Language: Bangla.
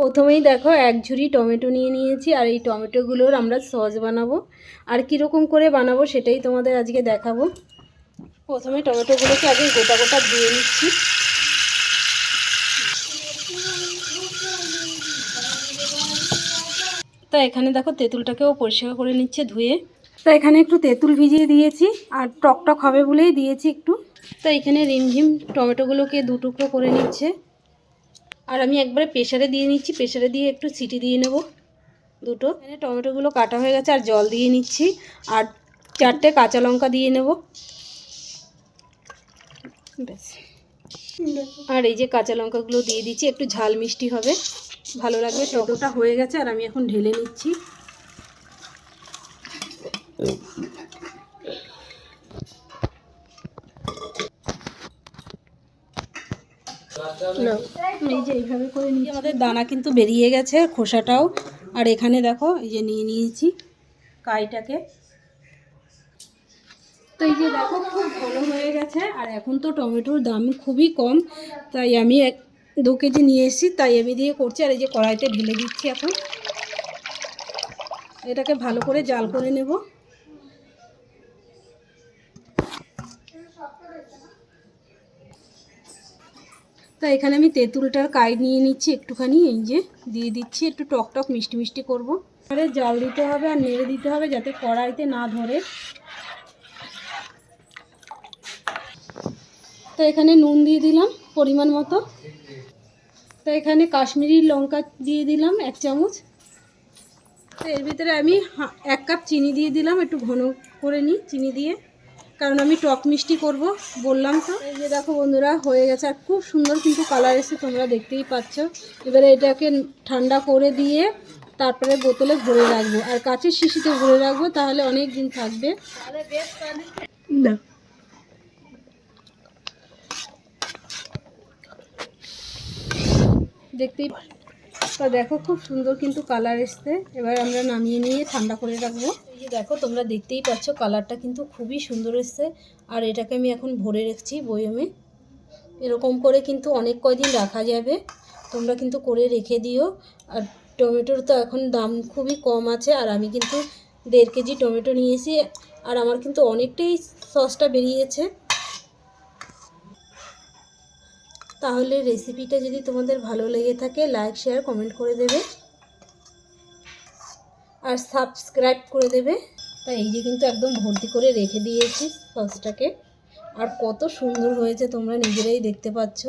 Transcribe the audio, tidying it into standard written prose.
প্রথমেই দেখো এক ঝুড়ি টমেটো নিয়ে নিয়েছি, আর এই টমেটোগুলোর আমরা সস বানাবো। আর কীরকম করে বানাবো সেটাই তোমাদের আজকে দেখাবো। প্রথমে টমেটোগুলোকে আগে গোটা গোটা ধুয়ে নিচ্ছি। তা এখানে দেখো তেঁতুলটাকেও পরিষ্কার করে নিচ্ছে ধুয়ে। তা এখানে একটু তেঁতুল ভিজিয়ে দিয়েছি, আর টকটক হবে বলেই দিয়েছি একটু। তা এখানে রিমঝিম টমেটোগুলোকে দু টুকরো করে নিচ্ছে, আর আমি একবারে প্রেসারে দিয়ে নিচ্ছি। প্রেসারে দিয়ে একটু সিটি দিয়ে নেব দুটো। এখানে টমেটোগুলো কাটা হয়ে গেছে, আর জল দিয়ে নিচ্ছি, আর 4টে কাঁচা লঙ্কা দিয়ে নেব। ব্যাস। আর এই যে কাঁচা লঙ্কাগুলো দিয়ে দিচ্ছি, একটু ঝাল মিষ্টি হবে, ভালো লাগবে। টকটা হয়ে গেছে, আর আমি এখন ঢেলে নিচ্ছি। এই যে এইভাবে করে নিয়ে আমাদের দানা কিন্তু বেরিয়ে গেছে, খোসাটাও। আর এখানে দেখো এই যে নিয়ে নিয়েছি কাইটাকে। তো এই যে দেখো খুব ভালো হয়ে গেছে। আর এখন তো টমেটোর দাম খুবই কম, তাই আমি 2 কেজি নিয়ে এসেছি, তাই আমি দিয়ে করছি। আর এই যে কড়াইতে ঢেলে দিচ্ছি। এখন এটাকে ভালো করে জাল করে নেব। তো এখানে আমি তেঁতুলটার কাই নিয়ে নিচ্ছি একটুখানি, এই যে দিয়ে দিচ্ছি। একটু টক মিষ্টি মিষ্টি করবো। এবারে জাল দিতে হবে আর নেড়ে দিতে হবে যাতে কড়াইতে না ধরে। তো এখানে নুন দিয়ে দিলাম পরিমাণ মতো। তো এখানে কাশ্মীরি লঙ্কা দিয়ে দিলাম 1 চামচ। তো এর ভিতরে আমি 1 কাপ চিনি দিয়ে দিলাম। একটু ঘন করে নিই চিনি দিয়ে, কারণ আমি টক মিষ্টি করব বললাম তো। এই যে দেখো বন্ধুরা হয়ে গেছে, আর খুব সুন্দর কিন্তু কালার এসে, তোমরা দেখতেই পাচ্ছ। এবারে এটাকে ঠান্ডা করে দিয়ে তারপরে বোতলে ভরে রাখবো, আর কাঁচের শিশিতে ভরে রাখবো, তাহলে অনেক দিন থাকবে। না, দেখতেই তো দেখো খুব সুন্দর কিন্তু কালার এসছে। এবার আমরা নামিয়ে নিয়ে ঠান্ডা করে রাখবো। এই যে দেখো তোমরা দেখতেই পাচ্ছ কালারটা কিন্তু খুবই সুন্দর এসছে। আর এটাকে আমি এখন ভরে রাখছি বয়মে। এরকম করে কিন্তু অনেক কয়দিন রাখা যাবে, তোমরা কিন্তু করে রেখে দিও। আর টমেটোর তো এখন দাম খুবই কম আছে, আর আমি কিন্তু 1.5 কেজি টমেটো নিয়েছি, আর আমার কিন্তু অনেকটাই সসটা বেরিয়েছে। তাহলে রেসিপিটা যদি তোমাদের ভালো লেগে থাকে, লাইক শেয়ার কমেন্ট করে দেবে, আর সাবস্ক্রাইব করে দেবে। তাই এই যে কিন্তু একদম ভর্তি করে রেখে দিয়েছি সসটাকে, আর কত সুন্দর হয়েছে তোমরা নিজেরাই দেখতে পাচ্ছ।